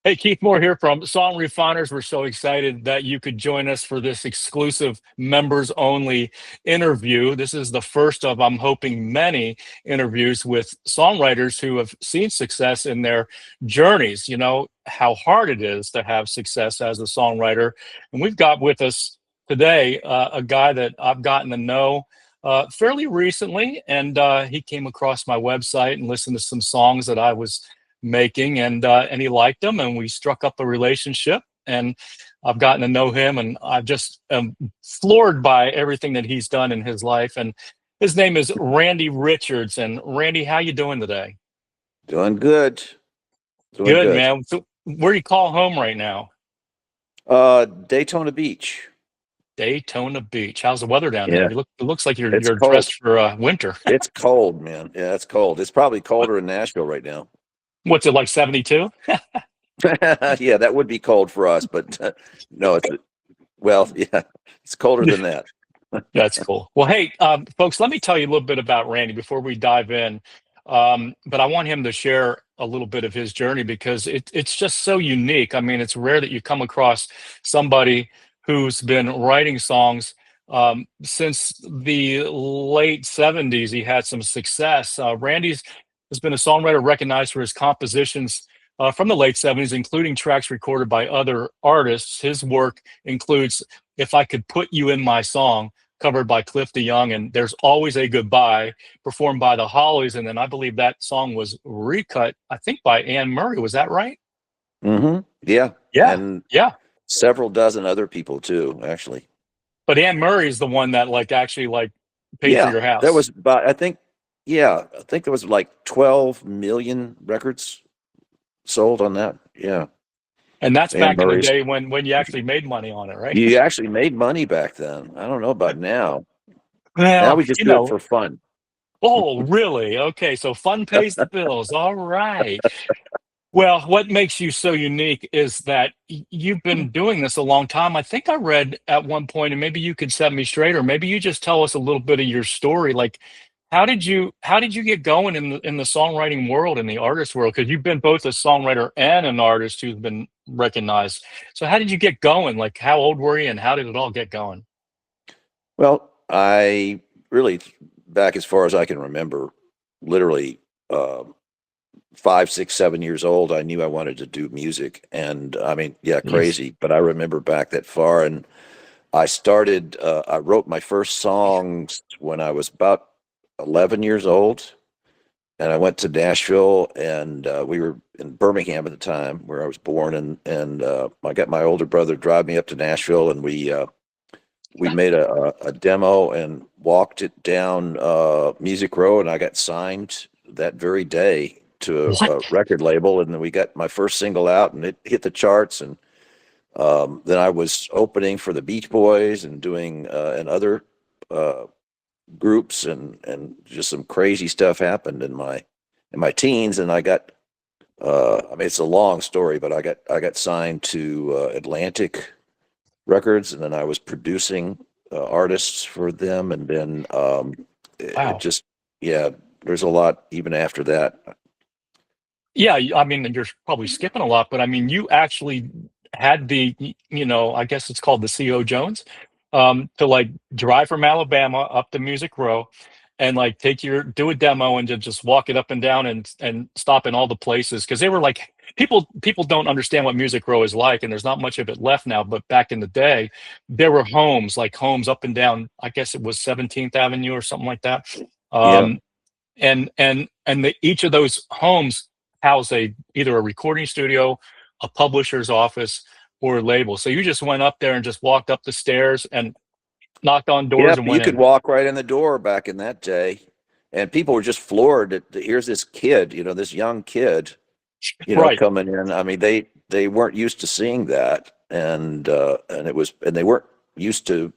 Hey, Keith Moore here from Song Refiners. We're so excited that you could join us for this exclusive members only interview. This is the first of, I'm hoping, many interviews with songwriters who have seen success in their journeys. You know, how hard it is to have success as a songwriter. And we've got with us today a guy that I've gotten to know fairly recently. And he came across my website and listened to some songs that I was making, and he liked them, and we struck up a relationship, and I've gotten to know him, and I just am floored by everything that he's done in his life. And his name is Randy Richards. And Randy, how you doing today? Doing good. Doing Good, good. man. So where do you call home right now? Daytona Beach. Daytona Beach. How's the weather down there? Yeah, It looks like it's you're cold. dressed for winter. It's cold, man. Yeah, it's cold. It's probably colder in Nashville right now. What's it like, 72? Yeah, that would be cold for us, but no, well, yeah, it's colder than that. That's cool. Well, hey, folks, let me tell you a little bit about Randy before we dive in. But I want him to share a little bit of his journey because it's just so unique. I mean, it's rare that you come across somebody who's been writing songs since the late 70s. He had some success. Randy's has been a songwriter recognized for his compositions from the late 70s, including tracks recorded by other artists. His work includes If I Could Put You in My Song, covered by Cliff DeYoung, and There's Always a Goodbye, performed by the Hollies. And then I believe that song was recut, I think, by Anne Murray. Was that right? Yeah, Yeah, and yeah. several dozen other people too, actually. But Anne Murray is the one that actually paid for Yeah, your there house. was about I think there was like 12 million records sold on that. Yeah, And that's Anne back in the Murray's. day when you actually made money on it, right? You actually made money back then. I don't know about now. Now Well, we just do it for fun. oh, really? Okay, so fun pays the bills. All right. Well, what makes you so unique is that you've been doing this a long time. I think I read at one point, and maybe you could set me straight, or maybe you just tell us a little bit of your story. Like, how did you get going in the songwriting world, in the artist world? Because you've been both a songwriter and an artist who's been recognized. So how did you get going? Like, how old were you, and how did it all get going? Well, I really, back as far as I can remember, literally 5, 6, 7 years old, I knew I wanted to do music. And I mean, yeah, Nice. crazy, but I remember back that far. And I wrote my first songs when I was about 11 years old. And I went to Nashville, and we were in Birmingham at the time where I was born. And I got my older brother to drive me up to Nashville, and we made a demo and walked it down Music Row, and I got signed that very day to a What? record label, and then we got my first single out, and it hit the charts. And then I was opening for the Beach Boys and doing and other uh, groups, and just some crazy stuff happened in my teens, and I got. I mean, it's a long story, but I got signed to Atlantic Records, and then I was producing artists for them, and then it Wow. just, yeah, there's a lot even after that. Yeah, I mean, you're probably skipping a lot, but I mean, you actually had I guess it's called the CO Jones, to drive from Alabama up to Music Row and do a demo and just walk it up and down and stop in all the places because they were like people don't understand what Music Row is like, and there's not much of it left now. But back in the day, there were homes up and down. I guess it was 17th Avenue or something like that. Yeah, Um, each of those homes house either a recording studio, a publisher's office, or a label. So you just went up there and just walked up the stairs and knocked on yeah, doors and you went could in. walk right in the door back in that day, and people were just floored that here's this kid, this young kid, Right. coming in. I mean, they weren't used to seeing that, and they weren't used to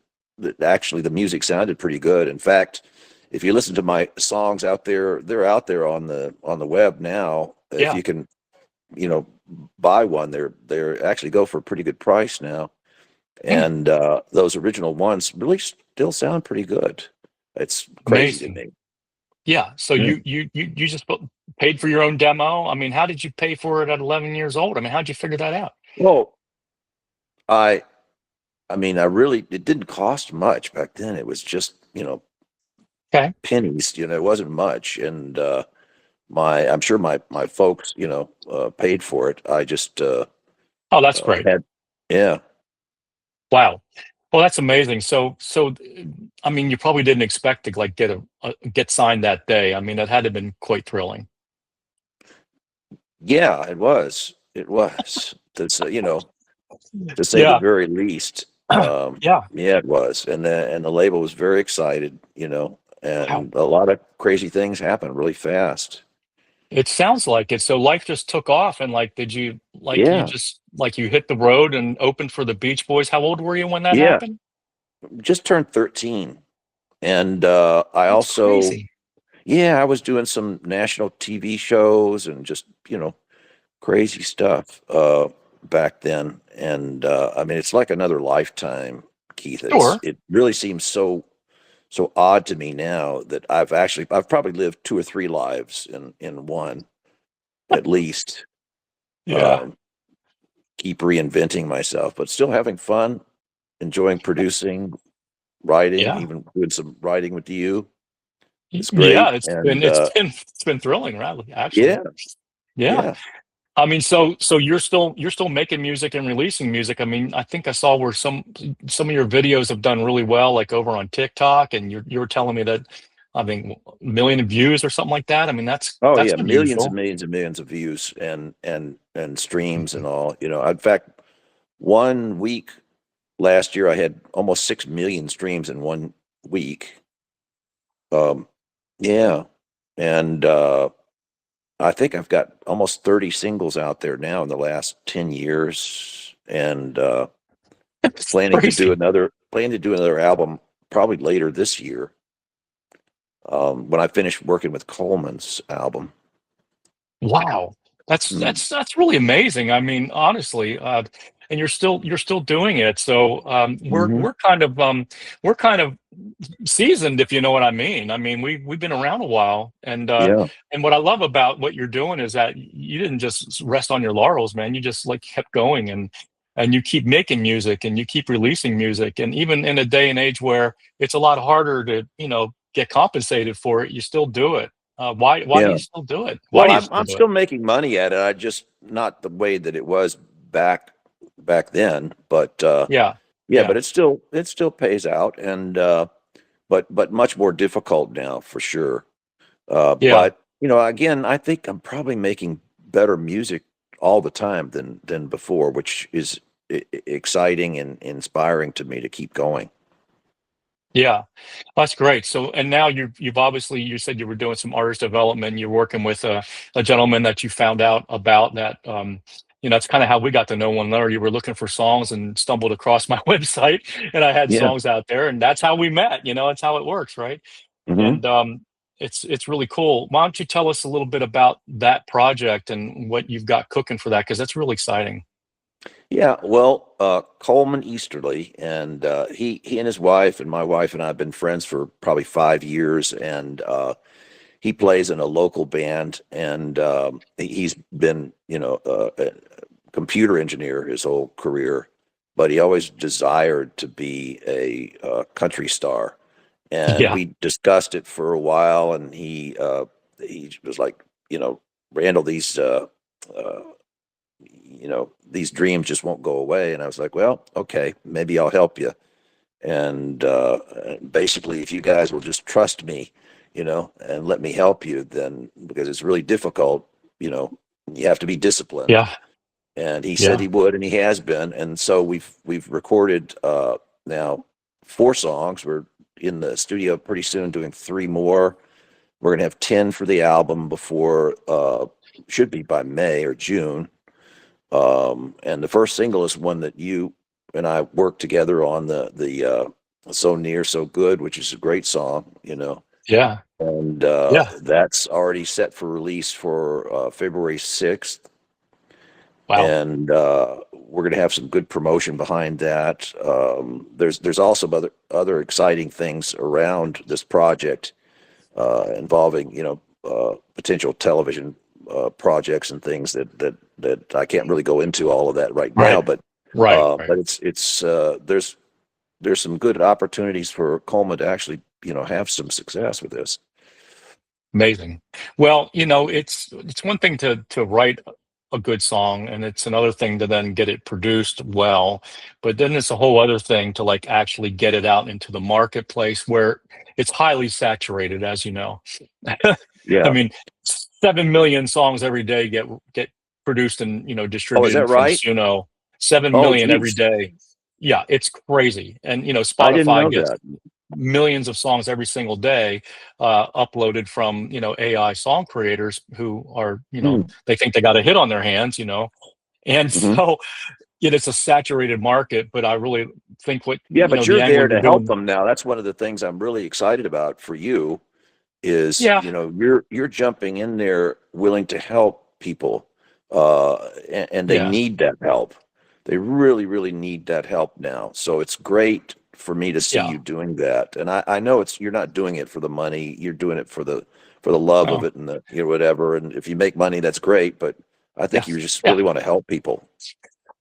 actually the music sounded pretty good. In fact, if you listen to my songs out there, they're out there on the web now. If Yeah. you can, you know, buy one, they're actually go for a pretty good price now. Hmm. And those original ones really still sound pretty good. It's crazy to Amazing. me. Yeah. So Yeah. you just paid for your own demo. I mean, how did you pay for it at 11 years old? I mean, how'd you figure that out? Well, I I mean, it didn't cost much back then. It was just, Okay. pennies, it wasn't much. And I'm sure my folks, paid for it. I just Oh, that's great. had, yeah, Wow. Well, that's amazing. So, I mean, you probably didn't expect to like get signed that day. I mean, that had to have been quite thrilling. yeah, it was. It was. To say the Yeah. very least. Yeah. Yeah, it was. And the label was very excited, Wow. and a lot of crazy things happened really fast. It sounds like it. So life just took off, and like, did you like you Yeah. just like you hit the road and opened for the Beach Boys? How old were you when that Yeah. happened? Just turned 13. And I That's also, crazy. yeah, I was doing some national TV shows and just, crazy stuff back then. And I mean, it's like another lifetime, Keith. Sure. It really seems so odd to me now that I've probably lived two or three lives in one at least. Yeah. Um, keep reinventing myself, but still having fun, enjoying producing, writing, Yeah. even doing some writing with you. It's Yeah. great. It's been And it's been thrilling, really. Actually. yeah, Yeah. yeah, I mean, so you're still making music and releasing music. I mean, I think I saw where some of your videos have done really well, like over on TikTok, and you were telling me that I think a million views or something like that. I mean, oh that's yeah, millions and unusual. millions and millions of views and streams and all. In fact, one week last year I had almost 6 million streams in one week. Um, yeah, and I think I've got almost 30 singles out there now in the last 10 years, and It's crazy. planning to do another album probably later this year, when I finish working with Coleman's album. Wow. That's Mm. that's that's really amazing. I mean, honestly, and you're still doing it. So Hmm. we're kind of seasoned, if you know what I mean. I mean, we've been around a while, Yeah, and what I love about what you're doing is that you didn't just rest on your laurels, man. You just like kept going, and you keep making music and you keep releasing music, and even in a day and age where it's a lot harder to get compensated for it, you still do it. Why do yeah. you still do it? Why Well, do you I'm still I'm do it? still making money at it. I just not the way that it was back then, but Yeah, yeah, but yeah, it still pays out, and but much more difficult now for sure. yeah. But again, I think I'm probably making better music all the time than before, which is exciting and inspiring to me to keep going. Yeah, that's great. So, and now you've obviously you said you were doing some artist development. You're working with a gentleman that you found out about that. That's kind of how we got to know one another. You were looking for songs and stumbled across my website, and I had Yeah. songs out there, and that's how we met. That's how it works, right? Hmm. And it's really cool. Why don't you tell us a little bit about that project and what you've got cooking for that? Because that's really exciting. Yeah. Well, Coleman Easterly, and he and his wife and my wife and I have been friends for probably 5 years, and he plays in a local band, and he's been, a computer engineer his whole career, but he always desired to be a country star. And Yeah, we discussed it for a while, and he was like, Randall, uh, these dreams just won't go away. And I was like, well, okay, maybe I'll help you. And basically, if you guys will just trust me, and let me help you, then because it's really difficult, you know, you have to be disciplined. yeah, And he said yeah, he would, and he has been. And so we've recorded now 4 songs. We're in the studio pretty soon doing 3 more. We're gonna have 10 for the album before should be by May or June. And the first single is one that you and I worked together on, the "So Near, So Good," which is a great song, yeah, and yeah. that's already set for release for February 6th. Wow. And we're going to have some good promotion behind that. There's also other exciting things around this project. involving potential television projects and things that I can't really go into all of that right now, Right. Right. Right. but it's there's some good opportunities for Coleman to actually have some success with this. Amazing. Well, it's one thing to write a good song, and it's another thing to then get it produced well. But then it's a whole other thing to like actually get it out into the marketplace where it's highly saturated, as you know. I Yeah. mean, 7 million songs every day get produced and Oh, is that distributed from right? Suno. Seven Oh, million every geez. day. Yeah, it's crazy. And I didn't Spotify know gets that. millions of songs every single day uploaded from AI song creators who are Hmm. they think they got a hit on their hands, and Hmm. so it's a saturated market. But I really think what Yeah, but the you're angle there you're to help doing. them now. That's one of the things I'm really excited about for you is, Yeah, you're jumping in there willing to help people, and they yeah, need that help. They really, really need that help now. So it's great for me to see yeah. you doing that. And I know you're not doing it for the money. You're doing it for the love of Oh, it and the whatever. And if you make money, that's great. But I think you yes, just yeah. really want to help people.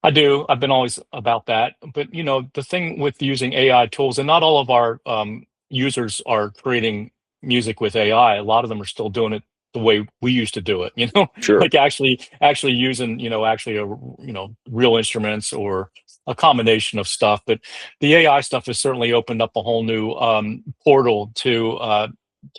I do. I've been always about that. But the thing with using AI tools, and not all of our users are creating music with AI. A lot of them are still doing it the way we used to do it. Sure. Like actually using actually real instruments or a combination of stuff. But the AI stuff has certainly opened up a whole new portal to a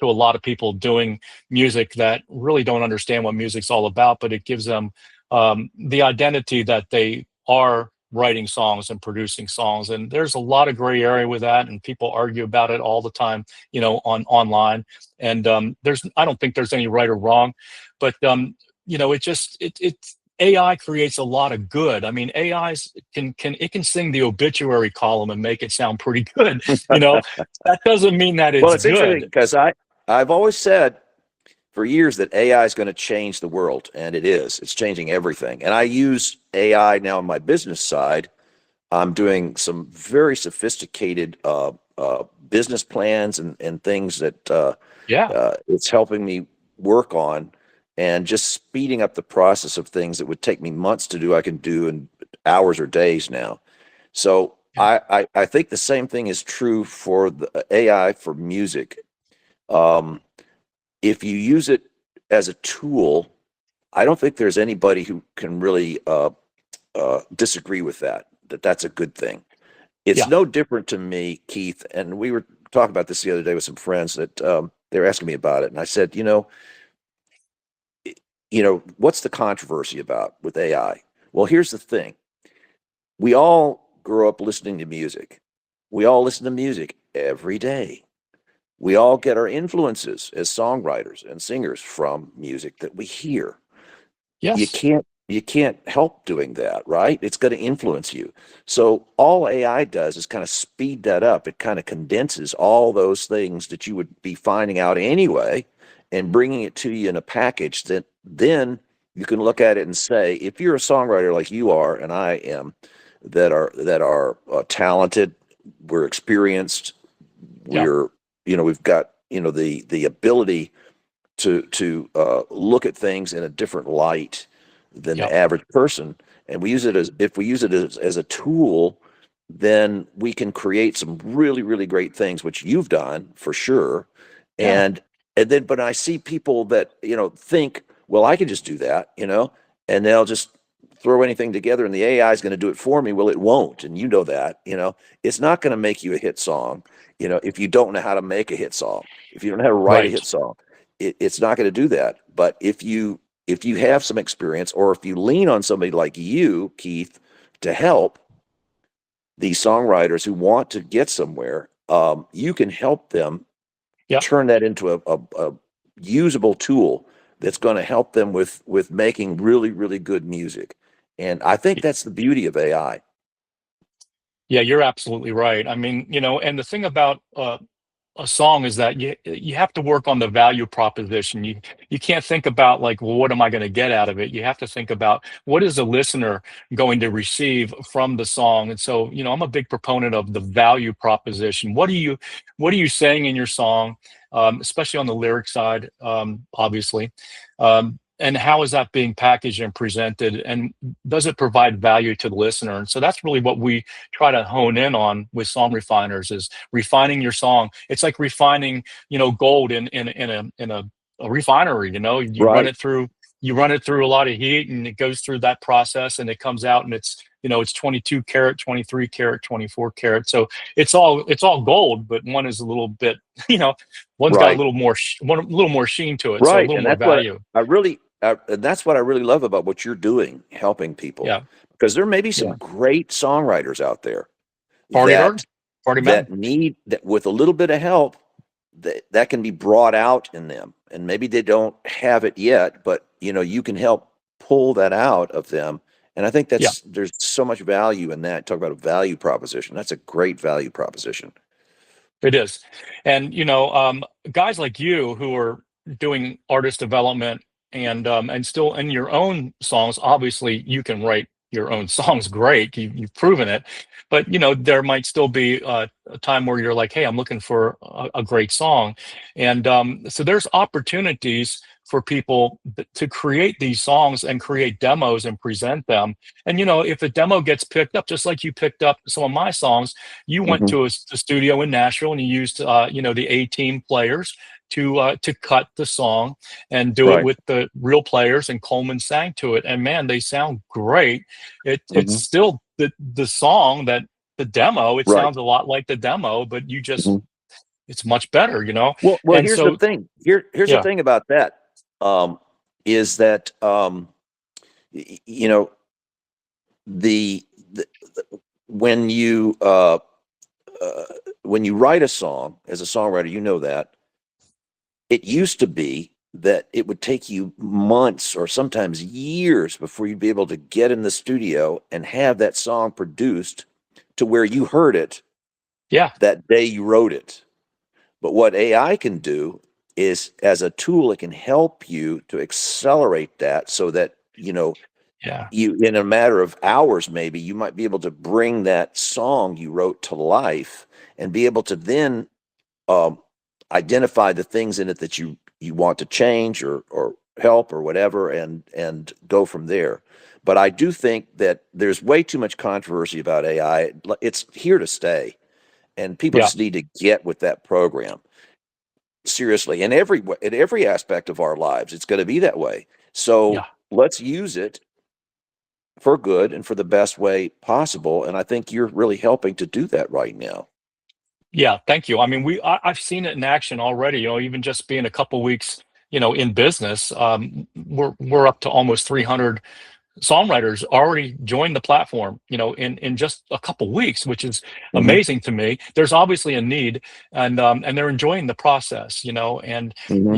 lot of people doing music that really don't understand what music's all about. But it gives them the identity that they are writing songs and producing songs. And there's a lot of gray area with that, and people argue about it all the time, on online. And I don't think there's any right or wrong, but it AI creates a lot of good. I mean, AIs can sing the obituary column and make it sound pretty good. You know, that doesn't mean that Well, it's it's interesting good. because I've always said for years that AI is going to change the world, and it is. It's changing everything. And I use AI now on my business side. I'm doing some very sophisticated business plans and things that Yeah, it's helping me work on, and just speeding up the process of things that would take me months to do, I can do in hours or days now. So yeah, I think the same thing is true for the AI for music. Um, if you use it as a tool, I don't think there's anybody who can really disagree with that. That's a good thing. It's yeah, no different to me, Keith. And we were talking about this the other day with some friends that they were asking me about it, and I said, what's the controversy about with AI? Well, here's the thing: we all grow up listening to music. We all listen to music every day. We all get our influences as songwriters and singers from music that we hear. you yes, can't you can't help doing that, right? It's going to influence you. So all AI does is kind of speed that up. It kind of condenses all those things that you would be finding out anyway and bringing it to you in a package that then you can look at it and say, if you're a songwriter like you are and I am, that are talented, we're experienced, yeah, we've got the ability to look at things in a different light than yeah, the average person. And we use it as if we use it as a tool, then we can create some really, really great things, which you've done for sure. yeah, And then, but I see people that, think, well, I can just do that, and they'll just throw anything together and the AI is going to do it for me. Well, it won't. And that, it's not going to make you a hit song, if you don't know how to make a hit song, if you don't know how to write a right. hit song, it's not going to do that. But if you have some experience, or if you lean on somebody like you, Keith, to help these songwriters who want to get somewhere, you can help them Yeah. turn that into a usable tool that's going to help them with making really, really good music. And I think that's the beauty of AI. Yeah, you're absolutely right. I mean, and the thing about a song is that you have to work on the value proposition. You can't think about like, well, what am I going to get out of it? You have to think about what is the listener going to receive from the song. And so, I'm a big proponent of the value proposition. What are you saying in your song, especially on the lyric side, obviously, and how is that being packaged and presented, and does it provide value to the listener? And so that's really what we try to hone in on with Song Refiners, is refining your song. It's like refining, gold in a refinery. You run Right. it through a lot of heat, and it goes through that process, and it comes out, and it's 22 karat, 23 karat, 24 karat. So it's all gold, but one is a little bit, you know, one's got a Right. little more a little more sheen to it, so a Right. little And more that's what value. and that's what I really love about what you're doing, helping people, Yeah. because there may be some Yeah. great songwriters out there Party hard, that party men. need that with a little bit of help that can be brought out in them, and maybe they don't have it yet, but you can help pull that out of them. And I think Yeah. there's so much value in that. Talk about a value proposition. That's a great value proposition. It is. And, guys like you who are doing artist development and still in your own songs, obviously you can write your own songs great. You've proven it. But, there might still be a time where you're like, hey, I'm looking for a great song. And so there's opportunities for people to create these songs and create demos and present them. And, if a demo gets picked up, just like you picked up some of my songs, you went Hmm. to a studio in Nashville and you used the A-team players to cut the song and do it Right. with the real players, and Coleman sang to it, and man, they sound great. It's Hmm. still the song that the demo. It Right. sounds a lot like the demo, but Hmm. it's much better. Well, And here's the so thing. Here's the yeah, thing about that. Is that you know the when you uh, when you write a song as a songwriter, that it used to be that it would take you months or sometimes years before you'd be able to get in the studio and have that song produced to where you heard it yeah, that day you wrote it. But what AI can do is, as a tool, it can help you to accelerate that so that, yeah, you, in a matter of hours, maybe you might be able to bring that song you wrote to life and be able to then um, identify the things in it that you want to change or help or whatever, and go from there. But I do think that there's way too much controversy about AI. It's here to stay, and people yeah, just need to get with that program seriously. In every aspect of our lives, it's going to be that way. So yeah. let's use it for good and for the best way possible. And I think you're really helping to do that right now. Yeah, thank you. I mean, I've seen it in action already. Even just being a couple weeks, in business, we're up to almost 300 songwriters already joined the platform. In just a couple weeks, which is Hmm. amazing to me. There's obviously a need, and they're enjoying the process. And Hmm.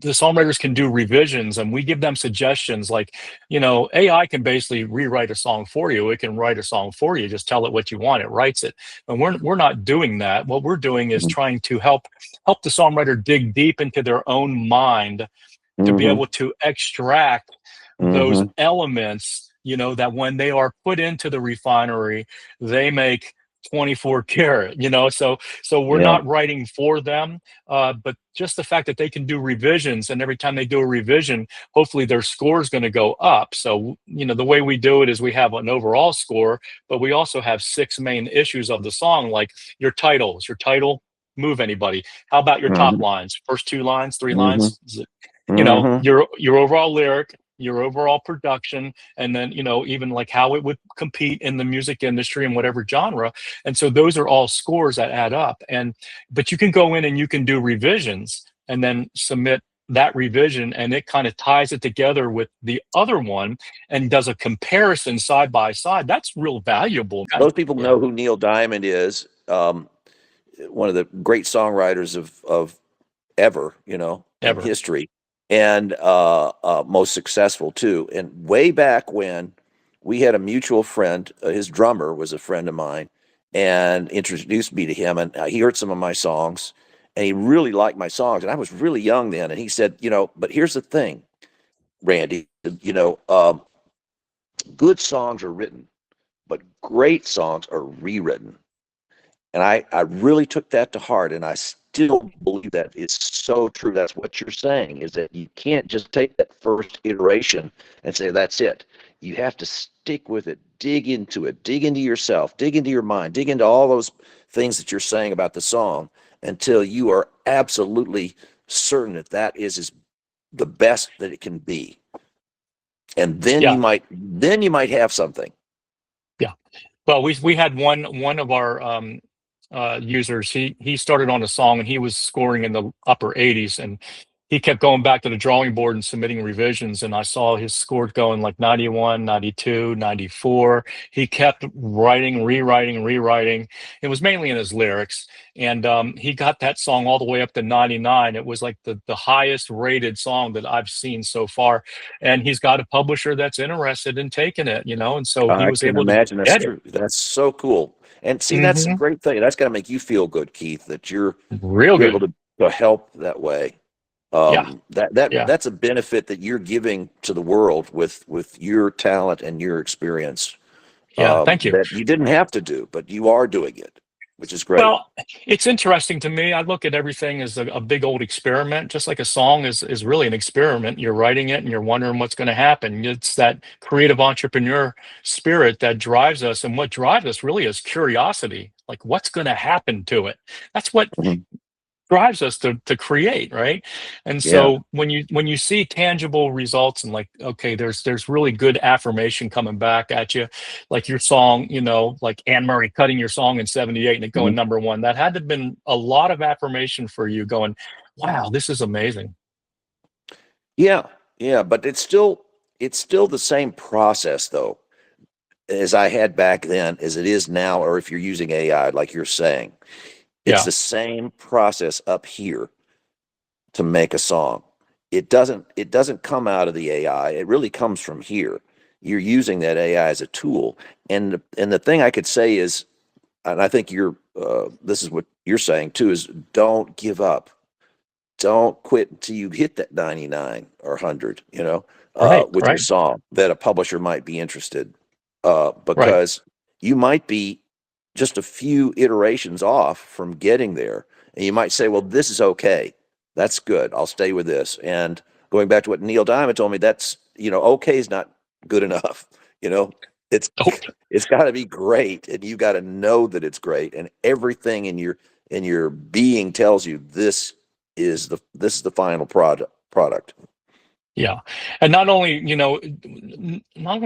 the songwriters can do revisions, and we give them suggestions. Like, AI can basically rewrite a song for you. It can write a song for you. Just tell it what you want, it writes it. And we're not doing that. What we're doing is trying to help the songwriter dig deep into their own mind to be Hmm. able to extract those Hmm. elements, that when they are put into the refinery, they make 24 karat, so we're Yeah. not writing for them, but just the fact that they can do revisions, and every time they do a revision, hopefully their score is going to go up. So, the way we do it is we have an overall score, but we also have six main issues of the song, like your title. Is your title move anybody? How about your top Hmm. lines? First two lines, three Hmm. lines? Hmm. Your overall lyric, your overall production, and then even like how it would compete in the music industry and whatever genre. And so those are all scores that add up. And but you can go in and you can do revisions and then submit that revision, and it kind of ties it together with the other one and does a comparison side by side. That's real valuable. Most people Yeah, know who Neil Diamond is. One of the great songwriters of ever, in ever. history, and most successful too. And way back when, we had a mutual friend. His drummer was a friend of mine, and introduced me to him. And he heard some of my songs, and he really liked my songs. And I was really young then. And he said, but here's the thing, Randy, good songs are written, but great songs are rewritten. And I really took that to heart, and I still believe that is so true. That's what you're saying, is that you can't just take that first iteration and say, that's it. You have to stick with it, dig into it, dig into yourself, dig into your mind, dig into all those things that you're saying about the song until you are absolutely certain that that is the best that it can be. And then Yeah. you might have something. Yeah. Well, we had one of our users. He started on a song and he was scoring in the upper 80s, and he kept going back to the drawing board and submitting revisions. And I saw his score going like 91, 92, 94. He kept writing, rewriting. It was mainly in his lyrics, and he got that song all the way up to 99. It was like the highest rated song that I've seen so far. And he's got a publisher that's interested in taking it, and so he I was can able to imagine that's get it. true. That's so cool. And see, that's a Hmm. great thing. That's got to make you feel good, Keith, that Real you're able good. to help that way. Yeah. Yeah. That's a benefit that you're giving to the world with your talent and your experience, Yeah. Thank you. that you didn't have to do, but you are doing it, which is great. Well, it's interesting to me. I look at everything as a big old experiment, just like a song is really an experiment. You're writing it and you're wondering what's going to happen. It's that creative entrepreneur spirit that drives us. And what drives us really is curiosity. Like, what's going to happen to it? That's what Mhm. drives us to create, right? And Yeah. so when you see tangible results and like, okay, there's really good affirmation coming back at you, like your song, like Anne Murray cutting your song in 78 and it going Mhm. number 1, that had to have been a lot of affirmation for you, going, wow, this is amazing. Yeah. Yeah. But it's still the same process though, as I had back then as it is now, or if you're using AI, like you're saying. It's Yeah. the same process up here to make a song. It doesn't come out of the AI. It really comes from here. You're using that AI as a tool. And the thing I could say is, and I think this is what you're saying too, is don't give up. Don't quit until you hit that 99 or 100, Right. with your Right. song that a publisher might be interested, Right. because you might be just a few iterations off from getting there. And you might say, well, this is okay. That's good. I'll stay with this. And going back to what Neil Diamond told me, that's, okay is not good enough. You know, it's, Oh, it's got to be great. And you got to know that it's great. And everything in your being tells you this is the final product. yeah. And not only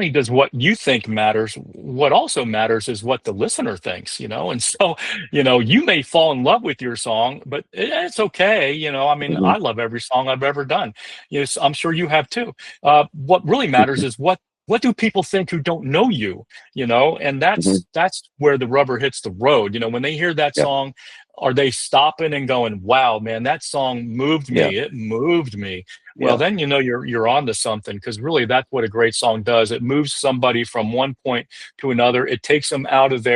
does what you think matters, what also matters is what the listener thinks, and so, you may fall in love with your song, but it's okay. I mean, Hmm. I love every song I've ever done. Yes, I'm sure you have too. What really matters is what do people think who don't know you, and Hmm. that's where the rubber hits the road. When they hear that Yeah. song, are they stopping and going, wow, man, that song moved Yeah. me. It moved me. Well, Yeah. then you're on to something, because really that's what a great song does. It moves somebody from one point to another. It takes them out of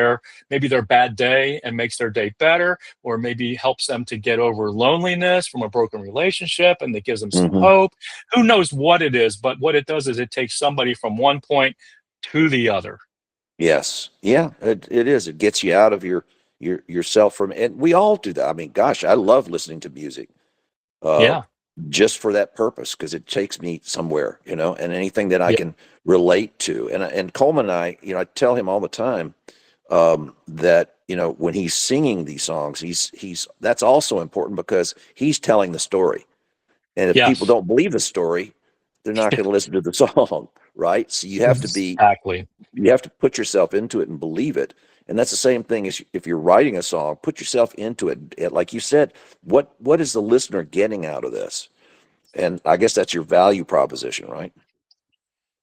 maybe their bad day and makes their day better, or maybe helps them to get over loneliness from a broken relationship and it gives them some Hmm. hope. Who knows what it is, but what it does is it takes somebody from one point to the other. Yes. Yeah. It is. It gets you out of yourself from, and we all do that. I mean, gosh, I love listening to music, uh, Yeah. just for that purpose, because it takes me somewhere, and anything that I Yeah. can relate to. And Coleman and I tell him all the time, that when he's singing these songs, he's that's also important because he's telling the story. And if people Yes. don't believe the story, they're not going to listen to the song, right? So Exactly. you have to put yourself into it and believe it. And that's the same thing as if you're writing a song, put yourself into it. Like you said, what is the listener getting out of this? And I guess that's your value proposition, right?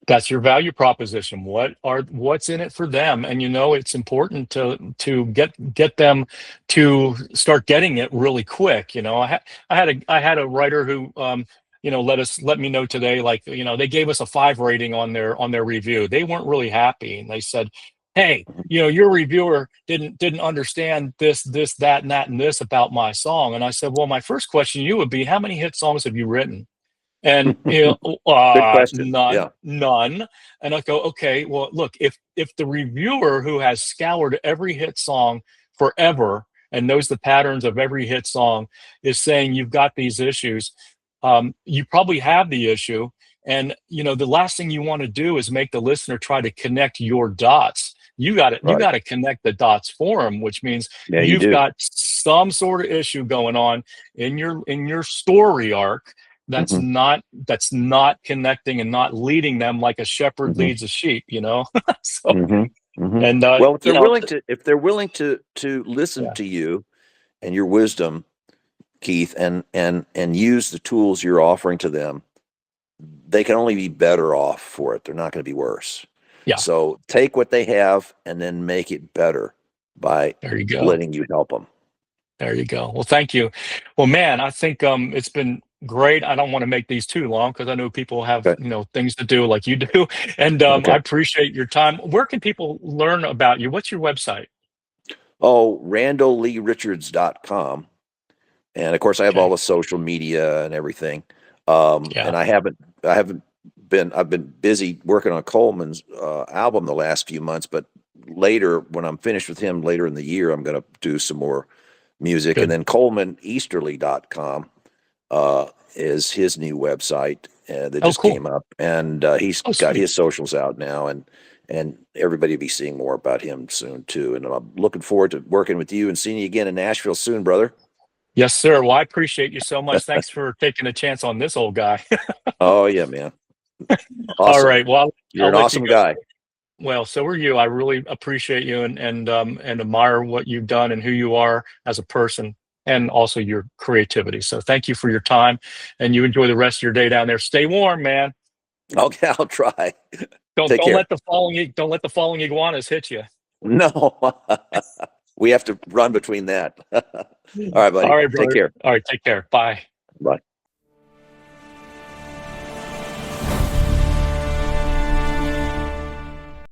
That's your value proposition. What's in it for them? And it's important to get them to start getting it really quick. I had a writer who let me know today, like, they gave us a 5 rating on their review. They weren't really happy, and they said, hey, your reviewer didn't understand this, that, and that, and this about my song. And I said, well, my first question to you would be, how many hit songs have you written? And Good question. none, Yeah. none. And I go, okay, well, look, if the reviewer who has scoured every hit song forever and knows the patterns of every hit song is saying you've got these issues, you probably have the issue. And the last thing you want to do is make the listener try to connect your dots. You Right. got to connect the dots for them, which means Yeah, you you've do. got some sort of issue going on in your story arc that's Hmm. not that's not connecting and not leading them like a shepherd Hmm. leads a sheep. So, Hmm. Hmm. and Well, if they're willing to listen yeah, to you and your wisdom, Keith, and use the tools you're offering to them, they can only be better off for it. They're not going to be worse. yeah, So take what they have and then make it better by there you go. letting you help them. There you go. Well, thank you. Well, man, I think it's been great. I don't want to make these too long because I know people have, Okay. things to do like you do. And I Okay. appreciate your time. Where can people learn about you? What's your website? Oh, randallleerichards.com. And of course I have all Okay. the social media and everything. Yeah. And I've been busy working on Coleman's album the last few months, but later when I'm finished with him later in the year, I'm going to do some more music. And Good. then ColemanEasterly.com is his new website that Oh, just cool. came up, and he's Oh, got sweet. his socials out now, and everybody will be seeing more about him soon too. And I'm looking forward to working with you and seeing you again in Nashville soon, brother. Yes, sir. Well, I appreciate you so much. Thanks for taking a chance on this old guy. Oh yeah, man. All Awesome. right. Well, You're I'll an let you awesome go. guy. Well, so are you. I really appreciate you and admire what you've done and who you are as a person and also your creativity. So thank you for your time and you enjoy the rest of your day down there. Stay warm, man. Okay, I'll try. Don't Take don't care. let the falling iguanas hit you. No, we have to run between that. All right, All buddy. right, Take brother. care. All right, take care. Bye. Bye.